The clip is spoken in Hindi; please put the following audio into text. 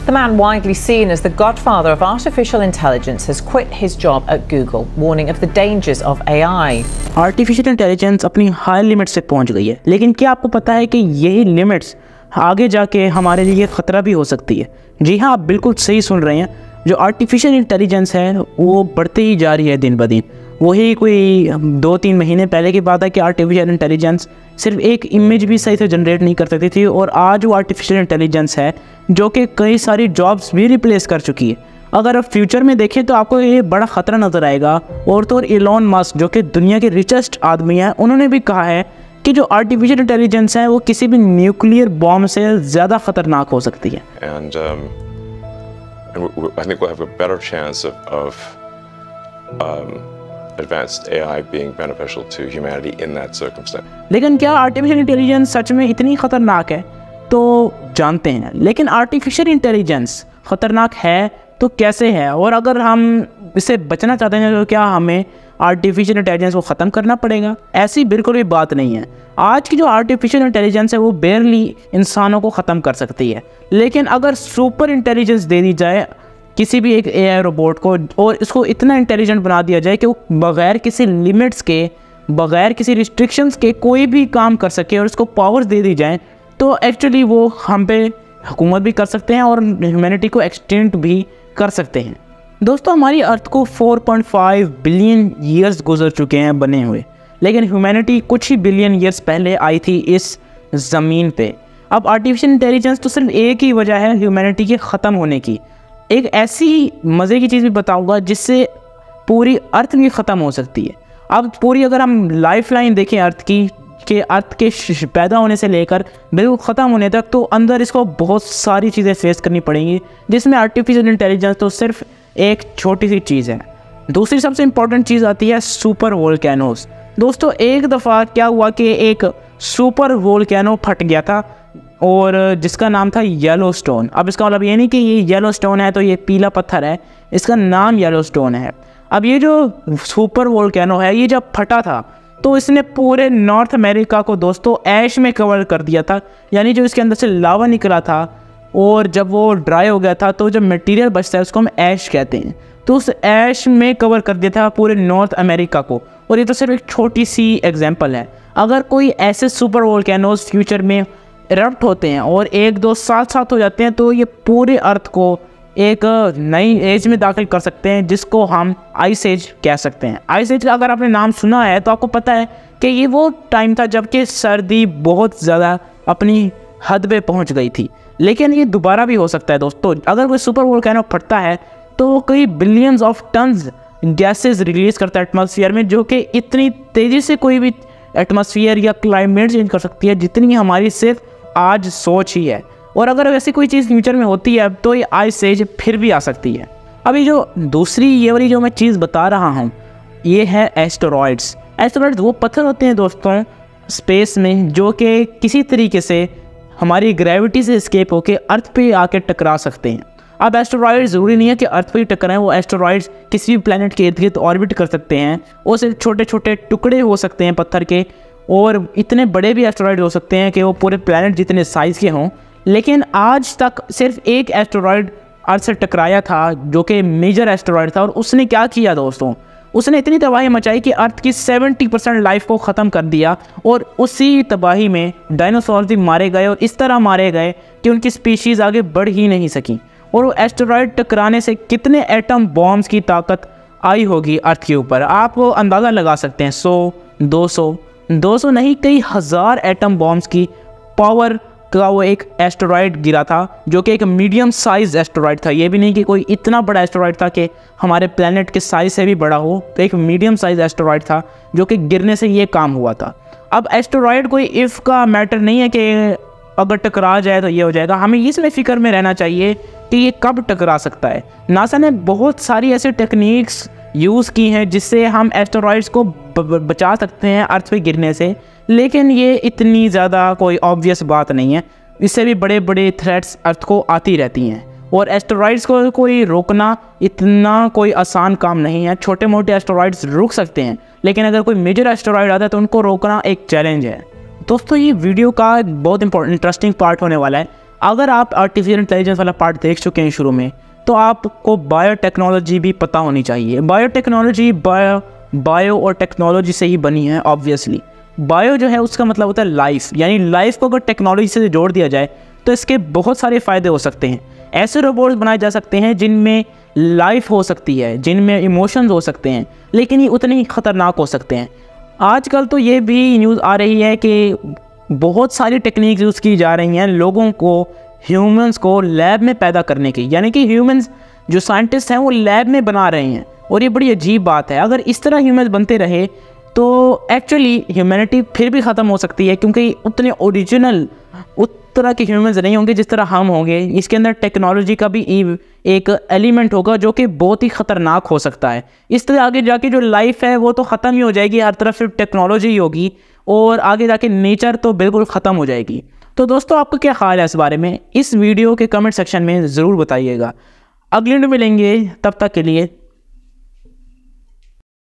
The man, widely seen as the godfather of artificial intelligence, has quit his job at Google, warning of the dangers of AI. Artificial intelligence अपनी हाई लिमिट से पहुंच गई है, लेकिन क्या आपको पता है कि यही लिमिट्स आगे जाके हमारे लिए ख़तरा भी हो सकती है? जी हाँ, आप बिल्कुल सही सुन रहे हैं। जो आर्टिफिशियल इंटेलिजेंस है वो बढ़ते ही जा रही है दिन ब दिन। वही कोई 2-3 महीने पहले की बात है कि आर्टिफिशियल इंटेलिजेंस सिर्फ एक इमेज भी सही से जनरेट नहीं कर सकती थी, और आज वो आर्टिफिशियल इंटेलिजेंस है जो कि कई सारी जॉब्स भी रिप्लेस कर चुकी है। अगर आप फ्यूचर में देखें तो आपको ये बड़ा ख़तरा नज़र आएगा। और तो इलॉन मस्क, जो कि दुनिया के रिचेस्ट आदमी हैं, उन्होंने भी कहा है कि जो आर्टिफिशियल इंटेलिजेंस है वो किसी भी न्यूक्लियर बॉम्ब से ज़्यादा ख़तरनाक हो सकती है। And I think we'll have a better chance of advanced AI being beneficial to humanity in that circumstance. लेकिन क्या आर्टिफिशियल इंटेलिजेंस सच में इतनी ख़तरनाक है? तो जानते हैं। लेकिन आर्टिफिशियल इंटेलिजेंस ख़तरनाक है तो कैसे है, और अगर हम इससे बचना चाहते हैं तो क्या हमें आर्टिफिशियल इंटेलिजेंस को ख़त्म करना पड़ेगा? ऐसी बिल्कुल भी बात नहीं है। आज की जो आर्टिफिशियल इंटेलिजेंस है वो बेरली इंसानों को ख़त्म कर सकती है, लेकिन अगर सुपर इंटेलिजेंस दे दी जाए किसी भी एक एआई रोबोट को, और इसको इतना इंटेलिजेंट बना दिया जाए कि वो बग़ैर किसी लिमिट्स के, बग़ैर किसी रिस्ट्रिक्शंस के कोई भी काम कर सके, और उसको पावर्स दे दी जाए, तो एक्चुअली वो हम पे हुकूमत भी कर सकते हैं और ह्यूमैनिटी को एक्सटेंट भी कर सकते हैं। दोस्तों, हमारी अर्थ को 4.5 बिलियन ईयर्स गुजर चुके हैं बने हुए, लेकिन ह्यूमैनिटी कुछ ही बिलियन ईयर्स पहले आई थी इस ज़मीन पे। अब आर्टिफिशियल इंटेलिजेंस तो सिर्फ एक ही वजह है ह्यूमैनिटी के ख़त्म होने की। एक ऐसी मज़े की चीज़ भी बताऊंगा जिससे पूरी अर्थ भी ख़त्म हो सकती है। अब पूरी अगर हम लाइफ लाइन देखें अर्थ की, कि अर्थ के पैदा होने से लेकर बिल्कुल ख़त्म होने तक, तो अंदर इसको बहुत सारी चीज़ें फेस करनी पड़ेंगी, जिसमें आर्टिफिशियल इंटेलिजेंस तो सिर्फ एक छोटी सी चीज़ है। दूसरी सबसे इम्पॉर्टेंट चीज़ आती है सुपर वोल्केनोस। दोस्तों, एक दफ़ा क्या हुआ कि एक सुपर वोल्केनो फट गया था, और जिसका नाम था येलोस्टोन। अब इसका मतलब ये नहीं कि ये येलोस्टोन है तो ये पीला पत्थर है, इसका नाम येलोस्टोन है। अब ये जो सुपर वोल्केनो है, ये जब फटा था तो इसने पूरे नॉर्थ अमेरिका को दोस्तों ऐश में कवर कर दिया था। यानी जो इसके अंदर से लावा निकला था, और जब वो ड्राई हो गया था तो जब मटेरियल बचता है उसको हम ऐश कहते हैं, तो उस ऐश में कवर कर दिया था पूरे नॉर्थ अमेरिका को। और ये तो सिर्फ एक छोटी सी एग्जांपल है। अगर कोई ऐसे सुपर वोल्केनोस फ्यूचर में इरप्ट होते हैं और 1-2 साल साथ हो जाते हैं, तो ये पूरे अर्थ को एक नई एज में दाखिल कर सकते हैं, जिसको हम आइस एज कह सकते हैं। आइस एज अगर आपने नाम सुना है तो आपको पता है कि ये वो टाइम था जबकि सर्दी बहुत ज़्यादा अपनी हद पे पहुंच गई थी। लेकिन ये दोबारा भी हो सकता है दोस्तों। अगर कोई सुपर वोल्केनो फटता है तो वो कई billions of tons gases release करता है एटमॉस्फेयर में, जो कि इतनी तेज़ी से कोई भी एटमॉस्फेयर या क्लाइमेट चेंज कर सकती है जितनी हमारी सिर्फ आज सोच ही है। और अगर ऐसी कोई चीज़ फ्यूचर में होती है तो ये आइस एज फिर भी आ सकती है। अभी जो दूसरी ये वाली जो मैं चीज़ बता रहा हूँ, ये है एस्टेरॉयड्स। एस्टेरॉयड्स वो पत्थर होते हैं दोस्तों स्पेस में, जो कि किसी तरीके से हमारी ग्रेविटी से एस्केप होकर अर्थ पे आके टकरा सकते हैं। अब एस्टेरॉयड्स ज़रूरी नहीं है कि अर्थ पे ही टकराएं, वो एस्टेरॉयड्स किसी भी प्लैनेट के इर्द गिर्द ऑर्बिट कर सकते हैं। वो सिर्फ छोटे छोटे टुकड़े हो सकते हैं पत्थर के, और इतने बड़े भी एस्टेरॉयड हो सकते हैं कि वो पूरे प्लैनेट जितने साइज़ के हों। लेकिन आज तक सिर्फ एक एस्टेरॉयड अर्थ से टकराया था, जो कि मेजर एस्टेरॉयड था, और उसने क्या किया दोस्तों, उसने इतनी तबाही मचाई कि अर्थ की 70% लाइफ को ख़त्म कर दिया। और उसी तबाही में डायनासोर भी मारे गए, और इस तरह मारे गए कि उनकी स्पीशीज़ आगे बढ़ ही नहीं सकी। और वो एस्टेरॉयड टकराने से कितने एटम बॉम्ब्स की ताकत आई होगी अर्थ के ऊपर, आप वो अंदाज़ा लगा सकते हैं। 100, 200 नहीं, कई हज़ार एटम बॉम्ब्स की पावर का वो एक एस्टेरॉयड गिरा था, जो कि एक मीडियम साइज एस्टेरॉयड था। ये भी नहीं कि कोई इतना बड़ा एस्टेरॉयड था कि हमारे प्लैनेट के साइज से भी बड़ा हो, तो एक मीडियम साइज एस्टेरॉयड था जो कि गिरने से ये काम हुआ था। अब एस्टेरॉयड कोई इफ़ का मैटर नहीं है कि अगर टकरा जाए तो ये हो जाएगा। हमें इसमें फ़िक्र में रहना चाहिए कि ये कब टकरा सकता है। नासा ने बहुत सारी ऐसी टेक्निक्स यूज़ की हैं जिससे हम एस्टेरॉयड्स को बचा सकते हैं अर्थ पे गिरने से, लेकिन ये इतनी ज़्यादा कोई ऑब्वियस बात नहीं है। इससे भी बड़े बड़े थ्रेट्स अर्थ को आती रहती हैं, और एस्टेरॉयड्स को कोई रोकना इतना कोई आसान काम नहीं है। छोटे मोटे एस्टेरॉयड्स रुक सकते हैं, लेकिन अगर कोई मेजर एस्टेरॉयड आता है तो उनको रोकना एक चैलेंज है। दोस्तों, ये वीडियो का बहुत इंटरेस्टिंग पार्ट होने वाला है। अगर आप आर्टिफिशियल इंटेलिजेंस वाला पार्ट देख चुके हैं शुरू में, तो आपको बायोटेक्नोलॉजी भी पता होनी चाहिए। बायोटेक्नोलॉजी बायो और टेक्नोलॉजी से ही बनी है ऑब्वियसली। बायो जो है उसका मतलब होता है लाइफ, यानी लाइफ को अगर टेक्नोलॉजी से जोड़ दिया जाए तो इसके बहुत सारे फ़ायदे हो सकते हैं। ऐसे रोबोट्स बनाए जा सकते हैं जिनमें लाइफ हो सकती है, जिनमें इमोशंस हो सकते हैं, लेकिन ये उतने ही ख़तरनाक हो सकते हैं। आजकल तो ये भी न्यूज़ आ रही है कि बहुत सारी टेक्निक्स यूज़ की जा रही हैं लोगों को, ह्यूमंस को लैब में पैदा करने की, यानी कि ह्यूमंस जो साइंटिस्ट हैं वो लैब में बना रहे हैं। और ये बड़ी अजीब बात है। अगर इस तरह ह्यूमंस बनते रहे तो एक्चुअली ह्यूमैनिटी फिर भी ख़त्म हो सकती है, क्योंकि उतने ओरिजिनल उस तरह के ह्यूमंस नहीं होंगे जिस तरह हम होंगे। इसके अंदर टेक्नोलॉजी का भी एक एलिमेंट होगा जो कि बहुत ही ख़तरनाक हो सकता है। इस तरह आगे जाके जो लाइफ है वो तो ख़त्म ही हो जाएगी, हर तरफ सिर्फ टेक्नोलॉजी ही होगी, और आगे जाके नेचर तो बिल्कुल ख़त्म हो जाएगी। तो दोस्तों, आपका क्या ख्याल है इस बारे में? इस वीडियो के कमेंट सेक्शन में ज़रूर बताइएगा। अगले वीडियो मिलेंगे, तब तक के लिए